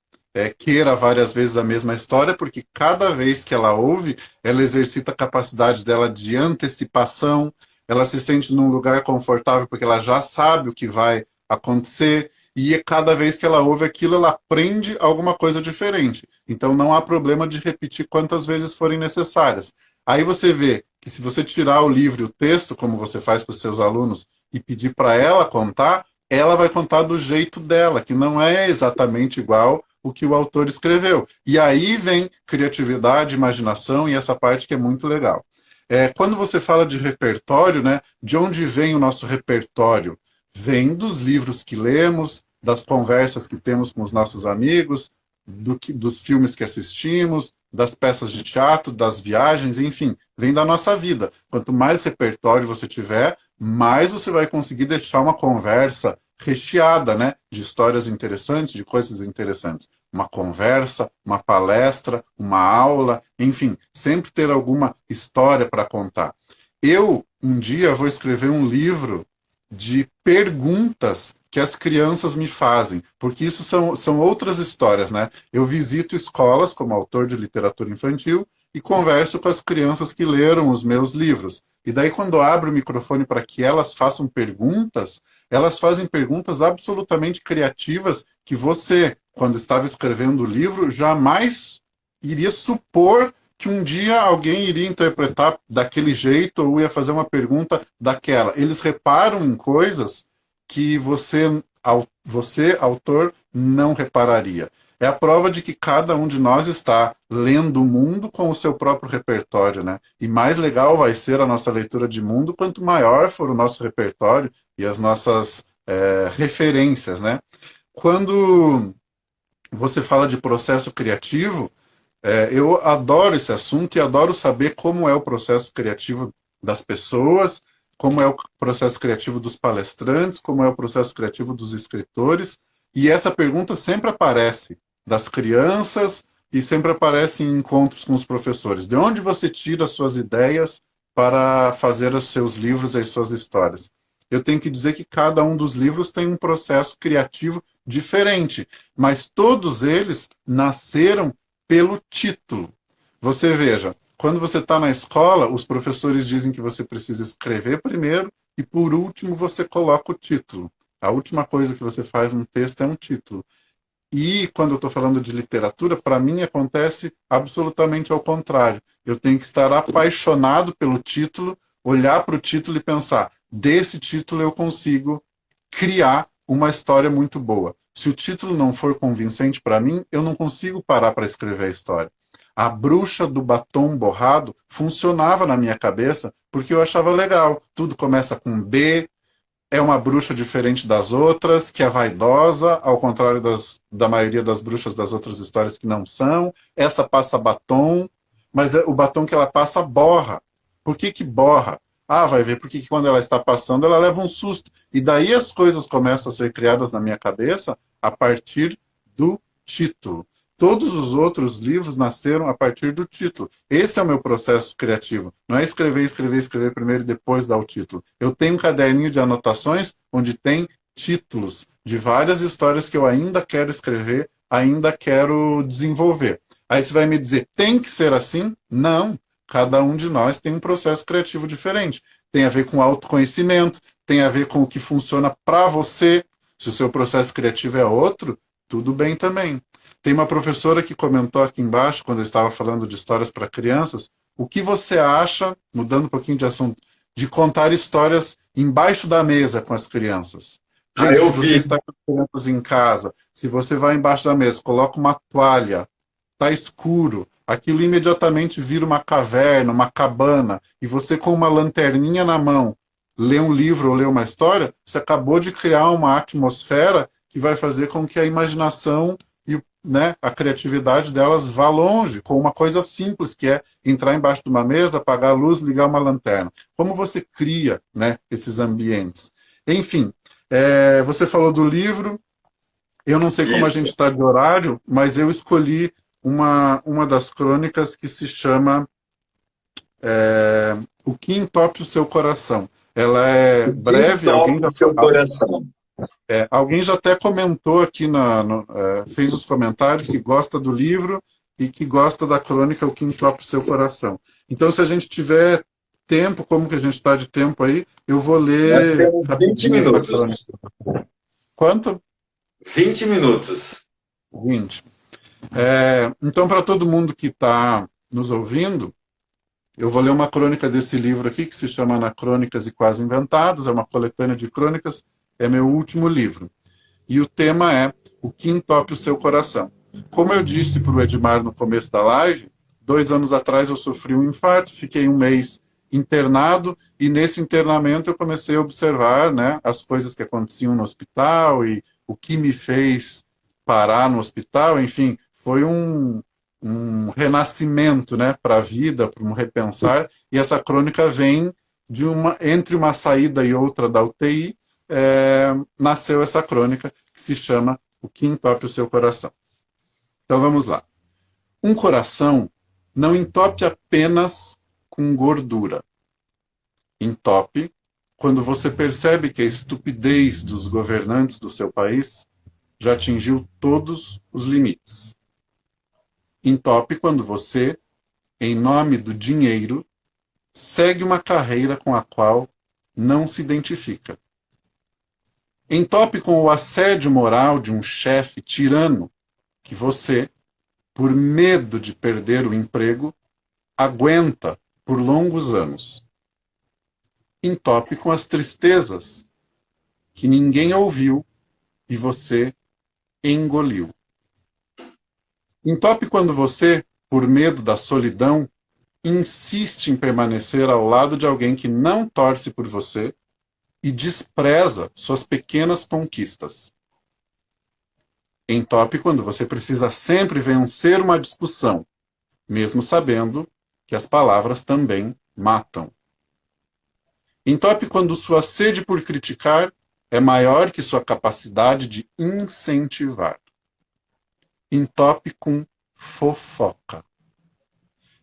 queira várias vezes a mesma história, porque cada vez que ela ouve, ela exercita a capacidade dela de antecipação, ela se sente num lugar confortável porque ela já sabe o que vai acontecer, e cada vez que ela ouve aquilo, ela aprende alguma coisa diferente. Então não há problema de repetir quantas vezes forem necessárias. Aí você vê que se você tirar o livro e o texto, como você faz com os seus alunos, e pedir para ela contar, ela vai contar do jeito dela, que não é exatamente igual o que o autor escreveu. E aí vem criatividade, imaginação e essa parte que é muito legal. Quando você fala de repertório, né, de onde vem o nosso repertório? Vem dos livros que lemos, das conversas que temos com os nossos amigos, dos filmes que assistimos, das peças de teatro, das viagens, enfim, vem da nossa vida. Quanto mais repertório você tiver, mais você vai conseguir deixar uma conversa recheada, né, de histórias interessantes, de coisas interessantes. Uma conversa, uma palestra, uma aula, enfim, sempre ter alguma história para contar. Eu, um dia, vou escrever um livro de perguntas que as crianças me fazem, porque isso são outras histórias, né? Eu visito escolas como autor de literatura infantil e converso com as crianças que leram os meus livros. E daí, quando abro o microfone para que elas façam perguntas, elas fazem perguntas absolutamente criativas que você, quando estava escrevendo o livro, jamais iria supor que um dia alguém iria interpretar daquele jeito ou ia fazer uma pergunta daquela. Eles reparam em coisas que você, autor, não repararia. É a prova de que cada um de nós está lendo o mundo com o seu próprio repertório, né? E mais legal vai ser a nossa leitura de mundo quanto maior for o nosso repertório e as nossas referências, né? Quando você fala de processo criativo, eu adoro esse assunto e adoro saber como é o processo criativo das pessoas, como é o processo criativo dos palestrantes, como é o processo criativo dos escritores. E essa pergunta sempre aparece das crianças e sempre aparece em encontros com os professores. De onde você tira as suas ideias para fazer os seus livros e as suas histórias? Eu tenho que dizer que cada um dos livros tem um processo criativo diferente, mas todos eles nasceram pelo título. Você veja, quando você está na escola, os professores dizem que você precisa escrever primeiro e, por último, você coloca o título. A última coisa que você faz no texto é um título. E quando eu estou falando de literatura, para mim acontece absolutamente ao contrário. Eu tenho que estar apaixonado pelo título, olhar para o título e pensar: desse título eu consigo criar uma história muito boa. Se o título não for convincente para mim, eu não consigo parar para escrever a história. A bruxa do batom borrado funcionava na minha cabeça porque eu achava legal. Tudo começa com B, é uma bruxa diferente das outras, que é vaidosa, ao contrário da maioria das bruxas das outras histórias que não são. Essa passa batom, mas o batom que ela passa borra. Por que que borra? Ah, vai ver porque que quando ela está passando ela leva um susto. E daí as coisas começam a ser criadas na minha cabeça a partir do título. Todos os outros livros nasceram a partir do título. Esse é o meu processo criativo. Não é escrever, escrever, escrever primeiro e depois dar o título. Eu tenho um caderninho de anotações onde tem títulos de várias histórias que eu ainda quero escrever, ainda quero desenvolver. Aí você vai me dizer, tem que ser assim? Não. Cada um de nós tem um processo criativo diferente. Tem a ver com autoconhecimento, tem a ver com o que funciona para você. Se o seu processo criativo é outro, tudo bem também. Tem uma professora que comentou aqui embaixo, quando eu estava falando de histórias para crianças, o que você acha, mudando um pouquinho de assunto, de contar histórias embaixo da mesa com as crianças? Ah, Gente, eu se você vi. está com crianças em casa, se você vai embaixo da mesa, coloca uma toalha, tá escuro, aquilo imediatamente vira uma caverna, uma cabana, e você com uma lanterninha na mão, lê um livro ou lê uma história, você acabou de criar uma atmosfera que vai fazer com que a imaginação e, né, a criatividade delas vá longe, com uma coisa simples, que é entrar embaixo de uma mesa, apagar a luz, ligar uma lanterna. Como você cria, né, esses ambientes? Enfim, você falou do livro, eu não sei como a gente Isso. está de horário, mas eu escolhi uma das crônicas que se chama O que entope o seu coração. Ela é O que breve, toca o seu coração? alguém já até comentou aqui, fez os comentários que gosta do livro e que gosta da crônica O que entope o seu coração. Então, se a gente tiver tempo, como que a gente está de tempo aí, eu vou Nós ler temos 20 rapidinho essa crônica. minutos. Quanto? 20 minutos. 20. Então, para todo mundo que está nos ouvindo, eu vou ler uma crônica desse livro aqui, que se chama Anacrônicas e Quase Inventados, é uma coletânea de crônicas, é meu último livro. E o tema é O que entope o seu coração. Como eu disse para o Edmar no começo da live, 2 anos atrás eu sofri um infarto, fiquei um mês internado, e nesse internamento eu comecei a observar, né, as coisas que aconteciam no hospital e o que me fez parar no hospital, enfim, foi um renascimento, né, para a vida, para um repensar, e essa crônica vem entre uma saída e outra da UTI, nasceu essa crônica que se chama O que entope o seu coração. Então vamos lá. Um coração não entope apenas com gordura. Entope quando você percebe que a estupidez dos governantes do seu país já atingiu todos os limites. Entope quando você, em nome do dinheiro, segue uma carreira com a qual não se identifica. Entope com o assédio moral de um chefe tirano que você, por medo de perder o emprego, aguenta por longos anos. Entope com as tristezas que ninguém ouviu e você engoliu. Entope quando você, por medo da solidão, insiste em permanecer ao lado de alguém que não torce por você e despreza suas pequenas conquistas. Entope quando você precisa sempre vencer uma discussão, mesmo sabendo que as palavras também matam. Entope quando sua sede por criticar é maior que sua capacidade de incentivar. Entope com fofoca.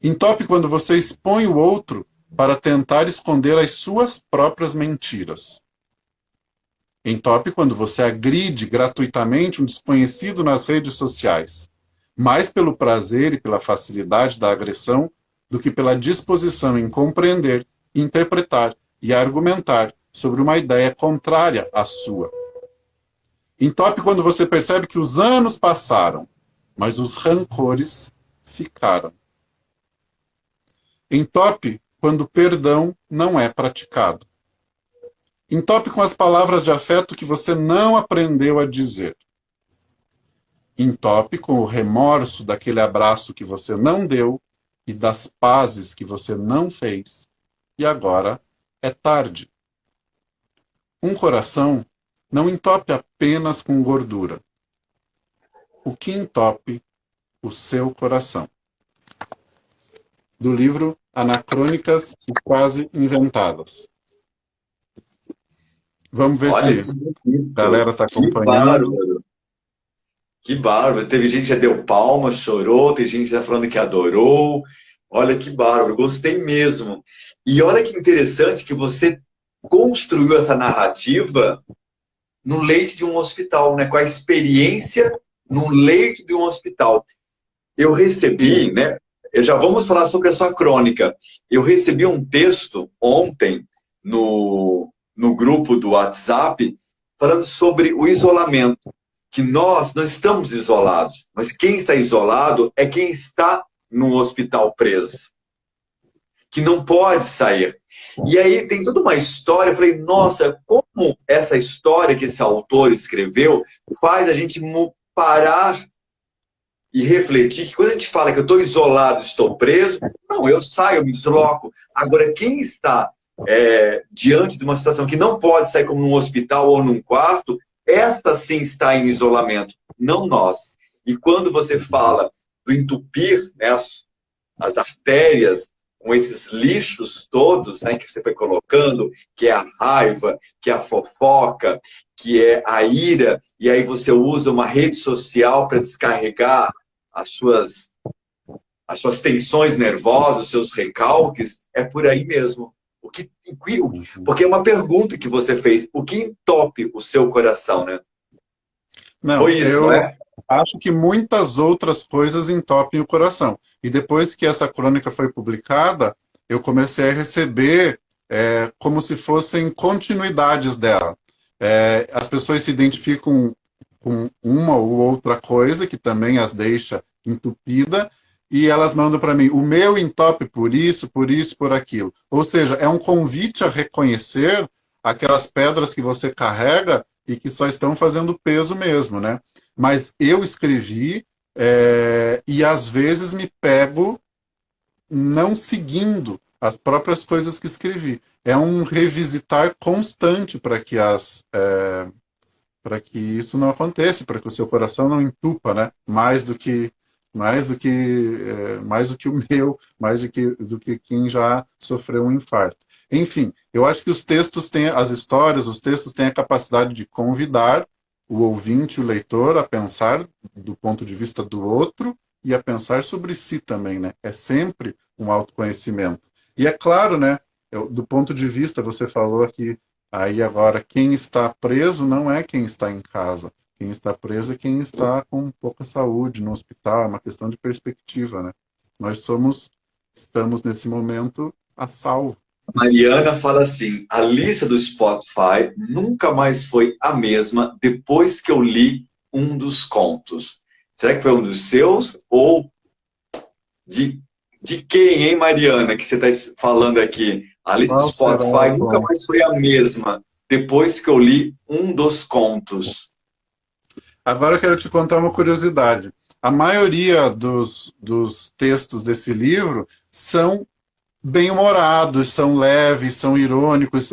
Entope quando você expõe o outro para tentar esconder as suas próprias mentiras. Entope quando você agride gratuitamente um desconhecido nas redes sociais, mais pelo prazer e pela facilidade da agressão do que pela disposição em compreender, interpretar e argumentar sobre uma ideia contrária à sua. Entope quando você percebe que os anos passaram, mas os rancores ficaram. Entope quando o perdão não é praticado. Entope com as palavras de afeto que você não aprendeu a dizer. Entope com o remorso daquele abraço que você não deu e das pazes que você não fez. E agora é tarde. Um coração não entope apenas com gordura. O que entope o seu coração? Do livro Anacrônicas e Quase Inventadas. Vamos ver Olha se que a galera bonito. está Que acompanhando. bárbaro. Que bárbaro. Teve gente que já deu palma, chorou, tem gente que está falando que adorou. Olha que bárbaro. Gostei mesmo. E olha que interessante que você construiu essa narrativa no leito de um hospital, né? Com a experiência no leito de um hospital. Eu recebi, Isso. né? Já vamos falar sobre a sua crônica. Eu recebi um texto ontem no grupo do WhatsApp falando sobre o isolamento, que nós não estamos isolados, mas quem está isolado é quem está num hospital preso, que não pode sair. E aí tem toda uma história, eu falei, nossa, como essa história que esse autor escreveu faz a gente parar e refletir que quando a gente fala que eu estou isolado, estou preso, não, eu saio, eu me desloco. Agora, quem está diante de uma situação que não pode sair como num hospital ou num quarto, esta sim está em isolamento, não nós. E quando você fala do entupir, né, as artérias com esses lixos todos, né, que você foi colocando, que é a raiva, que é a fofoca, que é a ira, e aí você usa uma rede social para descarregar as suas tensões nervosas, os seus recalques, é por aí mesmo. Porque é uma pergunta que você fez, o que entope o seu coração, né? Não, foi isso, não é? Acho que muitas outras coisas entopem o coração. E depois que essa crônica foi publicada, eu comecei a receber como se fossem continuidades dela. As pessoas se identificam com uma ou outra coisa que também as deixa entupida, e elas mandam para mim, o meu entope por isso, por aquilo. Ou seja, é um convite a reconhecer aquelas pedras que você carrega e que só estão fazendo peso mesmo, né? Mas eu escrevi e às vezes me pego não seguindo as próprias coisas que escrevi. É um revisitar constante para que isso não aconteça, para que o seu coração não entupa, né? Mais do que o meu, do que quem já sofreu um infarto. Enfim, eu acho que os textos têm, as histórias, os textos têm a capacidade de convidar o ouvinte, o leitor, a pensar do ponto de vista do outro e a pensar sobre si também, né? É sempre um autoconhecimento. E é claro, né? Do ponto de vista, você falou aqui, aí agora, quem está preso não é quem está em casa. Quem está preso é quem está com pouca saúde no hospital, é uma questão de perspectiva, né? Nós estamos nesse momento a salvo. Mariana fala assim, a lista do Spotify nunca mais foi a mesma depois que eu li um dos contos. Será que foi um dos seus ou de quem, hein, Mariana, que você está falando aqui? A lista do Qual será, Spotify nunca Tom? mais foi a mesma depois que eu li um dos contos. Agora eu quero te contar uma curiosidade. A maioria dos textos desse livro são bem-humorados, são leves, são irônicos,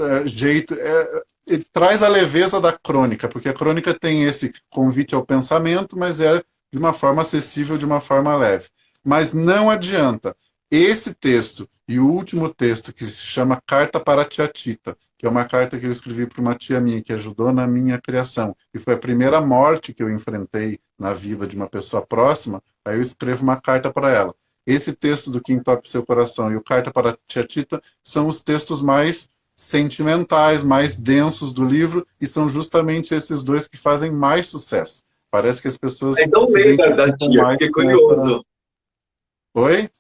ele traz a leveza da crônica, porque a crônica tem esse convite ao pensamento, mas é de uma forma acessível, de uma forma leve. Mas não adianta. Esse texto e o último texto, que se chama Carta para a Tia Tita, que é uma carta que eu escrevi para uma tia minha, que ajudou na minha criação, e foi a primeira morte que eu enfrentei na vida de uma pessoa próxima, aí eu escrevo uma carta para ela. Esse texto do Que Entope Seu Coração e o Carta para a Tia Tita são os textos mais sentimentais, mais densos do livro, e são justamente esses dois que fazem mais sucesso. Parece que as pessoas Então se leia da identificam tia, mais fiquei com essa... curioso. Oi?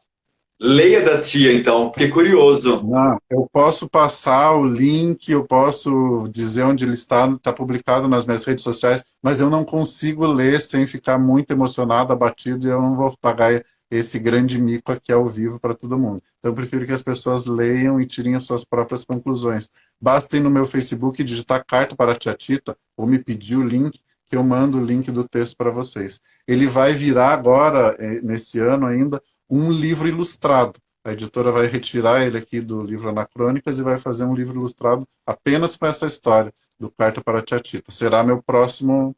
Leia da tia, então, fiquei curioso. Não, eu posso passar o link, eu posso dizer onde ele está publicado nas minhas redes sociais, mas eu não consigo ler sem ficar muito emocionado, abatido, e eu não vou pagar esse grande mico aqui ao vivo para todo mundo. Então eu prefiro que as pessoas leiam e tirem as suas próprias conclusões. Basta ir no meu Facebook, digitar Carta para a Tia Tita, ou me pedir o link, que eu mando o link do texto para vocês. Ele vai virar agora, nesse ano ainda, um livro ilustrado. A editora vai retirar ele aqui do livro Anacrônicas e vai fazer um livro ilustrado apenas com essa história do Carta para a Tia Tita. Será meu próximo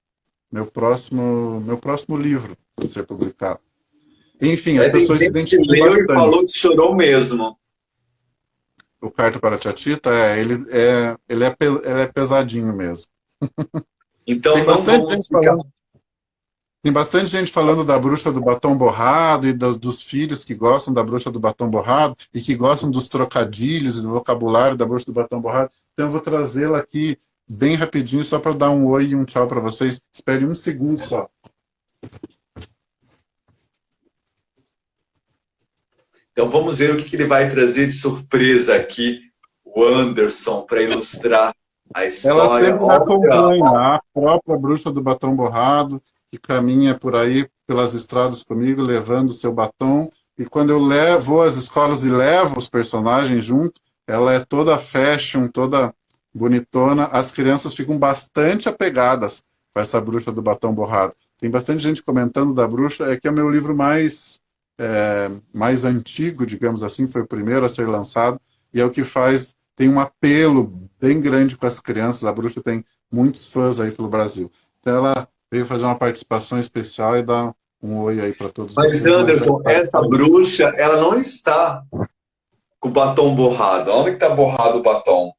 livro a ser publicado. Enfim, as Tem pessoas se gente que identificam leu e bastante. falou que chorou mesmo. O Carta para a Tia Tita, ele é pesadinho mesmo. Então Tem não bastante vamos gente ficar. falando. Tem bastante gente falando da Bruxa do Batom Borrado e dos filhos que gostam da Bruxa do Batom Borrado e que gostam dos trocadilhos e do vocabulário da Bruxa do Batom Borrado. Então eu vou trazê-la aqui bem rapidinho só para dar um oi e um tchau para vocês. Espere um segundo só. Então vamos ver o que ele vai trazer de surpresa aqui, o Anderson, para ilustrar A Ela história, sempre me olha, acompanha, a própria bruxa do batom borrado, que caminha por aí pelas estradas comigo, levando o seu batom. E quando eu vou às escolas e levo os personagens junto, ela é toda fashion, toda bonitona. As crianças ficam bastante apegadas com essa bruxa do batom borrado. Tem bastante gente comentando da bruxa, é que é o meu livro mais antigo, digamos assim, foi o primeiro a ser lançado, e é o que faz, tem um apelo bem grande com as crianças, a bruxa tem muitos fãs aí pelo Brasil. Então ela veio fazer uma participação especial e dar um oi aí para todos mas vocês, mas ela Anderson, tá essa aí. bruxa, ela não está com o batom borrado. Onde que está borrado o batom?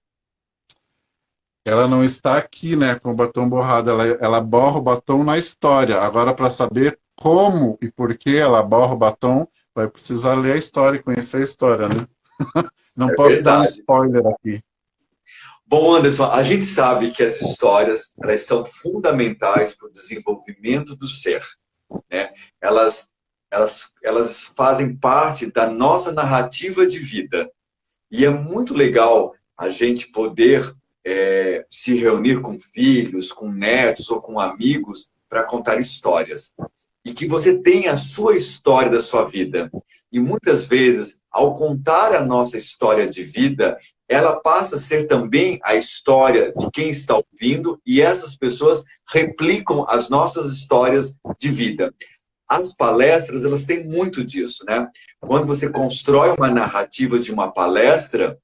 Ela não está aqui, né, com o batom borrado, ela borra o batom na história. Agora, para saber como e por que ela borra o batom, vai precisar ler a história e conhecer a história, né? Não É posso dar um verdade. spoiler aqui. Bom, Anderson, a gente sabe que as histórias, elas são fundamentais para o desenvolvimento do ser, né? Elas, elas fazem parte da nossa narrativa de vida. E é muito legal a gente poder se reunir com filhos, com netos ou com amigos para contar histórias. E que você tenha a sua história da sua vida. E muitas vezes, ao contar a nossa história de vida, ela passa a ser também a história de quem está ouvindo, e essas pessoas replicam as nossas histórias de vida. As palestras, elas têm muito disso, né? Quando você constrói uma narrativa de uma palestra,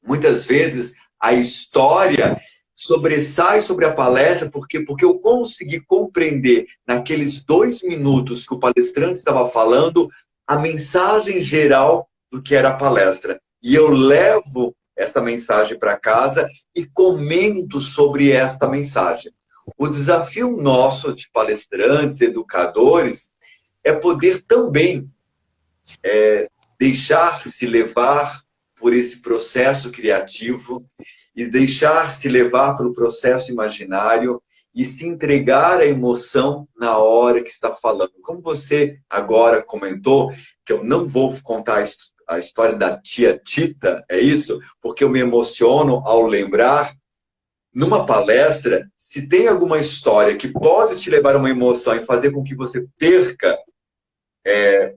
muitas vezes a história sobressai sobre a palestra, porque eu consegui compreender naqueles 2 minutos que o palestrante estava falando a mensagem geral do que era a palestra. E eu levo essa mensagem para casa e comento sobre esta mensagem. O desafio nosso de palestrantes, educadores, é poder também deixar-se levar por esse processo criativo e deixar-se levar pelo processo imaginário e se entregar à emoção na hora que está falando. Como você agora comentou, que eu não vou contar a história da tia Tita, é isso? Porque eu me emociono ao lembrar. Numa palestra, se tem alguma história que pode te levar a uma emoção e fazer com que você perca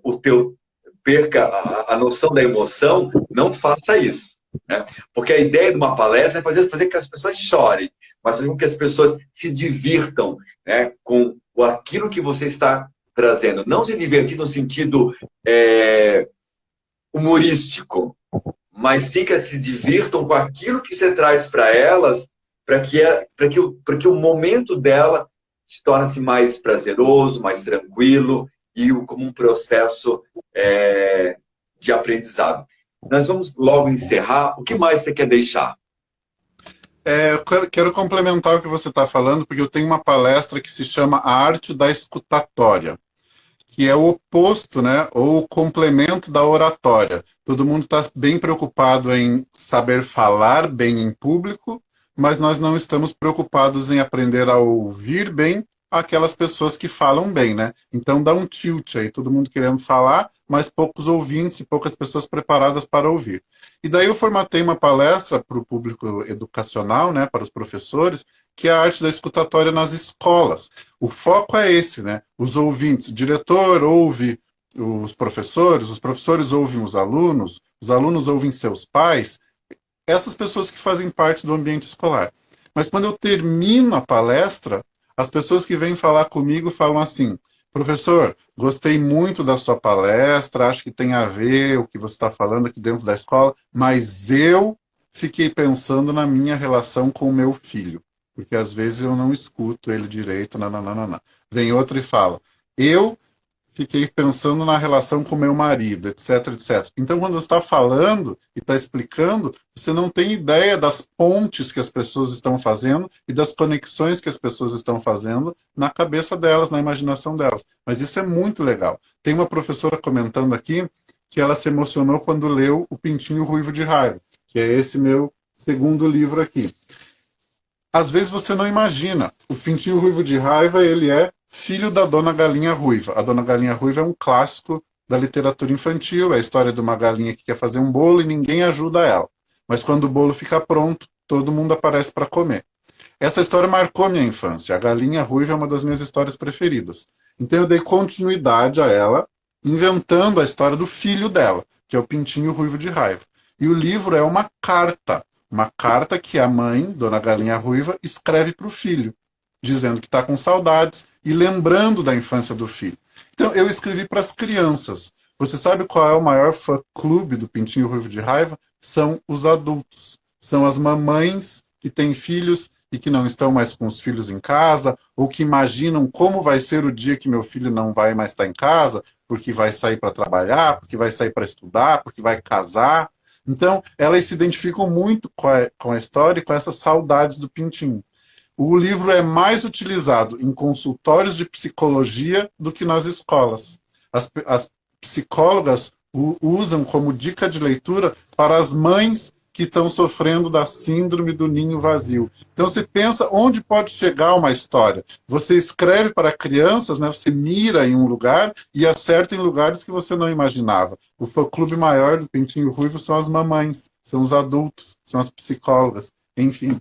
o teu perca a noção da emoção, não faça isso. Né? Porque a ideia de uma palestra é fazer com que as pessoas chorem, mas fazer com que as pessoas se divirtam, né, com aquilo que você está trazendo. Não se divertir no sentido humorístico, mas sim que se divirtam com aquilo que você traz para elas, para que o momento dela se torne mais prazeroso, mais tranquilo e como um processo de aprendizado. Nós vamos logo encerrar. O que mais você quer deixar? Eu quero complementar o que você está falando, porque eu tenho uma palestra que se chama A Arte da Escutatória, que é o oposto, né, ou o complemento da oratória. Todo mundo está bem preocupado em saber falar bem em público, mas nós não estamos preocupados em aprender a ouvir bem aquelas pessoas que falam bem, né? Então dá um tilt aí, todo mundo querendo falar, mas poucos ouvintes e poucas pessoas preparadas para ouvir. E daí eu formatei uma palestra para o público educacional, né, para os professores, que é a arte da escutatória nas escolas. O foco é esse, né? Os ouvintes, o diretor ouve os professores ouvem os alunos ouvem seus pais, essas pessoas que fazem parte do ambiente escolar. Mas quando eu termino a palestra, as pessoas que vêm falar comigo falam assim: professor, gostei muito da sua palestra, acho que tem a ver o que você está falando aqui dentro da escola, mas eu fiquei pensando na minha relação com o meu filho, porque às vezes eu não escuto ele direito, nananana. Vem outro e fala: eu fiquei pensando na relação com meu marido, etc, etc. Então, quando você está falando e está explicando, você não tem ideia das pontes que as pessoas estão fazendo e das conexões que as pessoas estão fazendo na cabeça delas, na imaginação delas. Mas isso é muito legal. Tem uma professora comentando aqui que ela se emocionou quando leu O Pintinho Ruivo de Raiva, que é esse meu segundo livro aqui. Às vezes você não imagina. O Pintinho Ruivo de Raiva, ele é filho da Dona Galinha Ruiva. A Dona Galinha Ruiva é um clássico da literatura infantil, é a história de uma galinha que quer fazer um bolo e ninguém ajuda ela. Mas quando o bolo fica pronto, todo mundo aparece para comer. Essa história marcou minha infância. A Galinha Ruiva é uma das minhas histórias preferidas. Então eu dei continuidade a ela, inventando a história do filho dela, que é o Pintinho Ruivo de Raiva. E o livro é uma carta que a mãe, Dona Galinha Ruiva, escreve para o filho, dizendo que está com saudades e lembrando da infância do filho. Então eu escrevi para as crianças. Você sabe qual é o maior fã-clube do Pintinho Ruivo de Raiva? São os adultos. São as mamães que têm filhos e que não estão mais com os filhos em casa, ou que imaginam como vai ser o dia que meu filho não vai mais estar em casa, porque vai sair para trabalhar, porque vai sair para estudar, porque vai casar. Então, elas se identificam muito com a história e com essas saudades do Pintinho. O livro é mais utilizado em consultórios de psicologia do que nas escolas. As psicólogas o usam como dica de leitura para as mães que estão sofrendo da síndrome do ninho vazio. Então você pensa onde pode chegar uma história. Você escreve para crianças, né? Você mira em um lugar e acerta em lugares que você não imaginava. O fã-clube maior do Pintinho Ruivo são as mamães, são os adultos, são as psicólogas, enfim,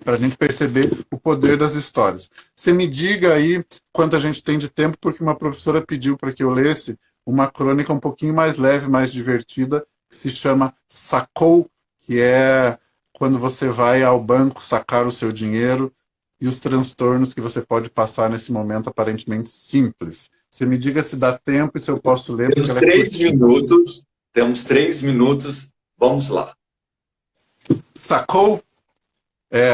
para a gente perceber o poder das histórias. Você me diga aí quanto a gente tem de tempo, porque uma professora pediu para que eu lesse uma crônica um pouquinho mais leve, mais divertida, que se chama Sacou, que é quando você vai ao banco sacar o seu dinheiro e os transtornos que você pode passar nesse momento aparentemente simples. Você me diga se dá tempo e se eu posso ler. Temos 3 minutos, vamos lá. Sacou?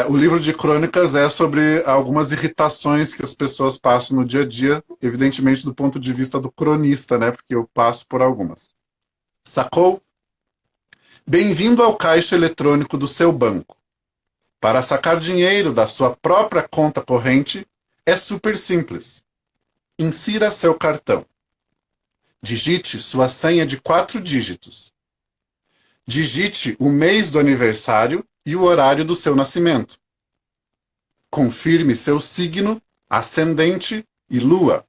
O livro de crônicas é sobre algumas irritações que as pessoas passam no dia a dia, evidentemente do ponto de vista do cronista, né? Porque eu passo por algumas. Sacou? Bem-vindo ao caixa eletrônico do seu banco. Para sacar dinheiro da sua própria conta corrente, é super simples. Insira seu cartão. Digite sua senha de 4 dígitos. Digite o mês do aniversário e o horário do seu nascimento. Confirme seu signo, ascendente e lua.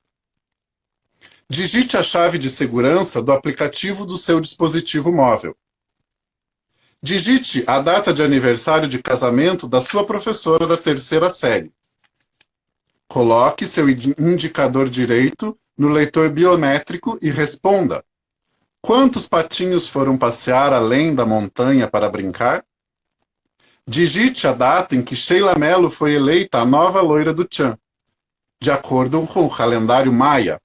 Digite a chave de segurança do aplicativo do seu dispositivo móvel. Digite a data de aniversário de casamento da sua professora da 3ª série. Coloque seu indicador direito no leitor biométrico e responda: quantos patinhos foram passear além da montanha para brincar? Digite a data em que Sheila Mello foi eleita a nova loira do Tchan, de acordo com o calendário maia.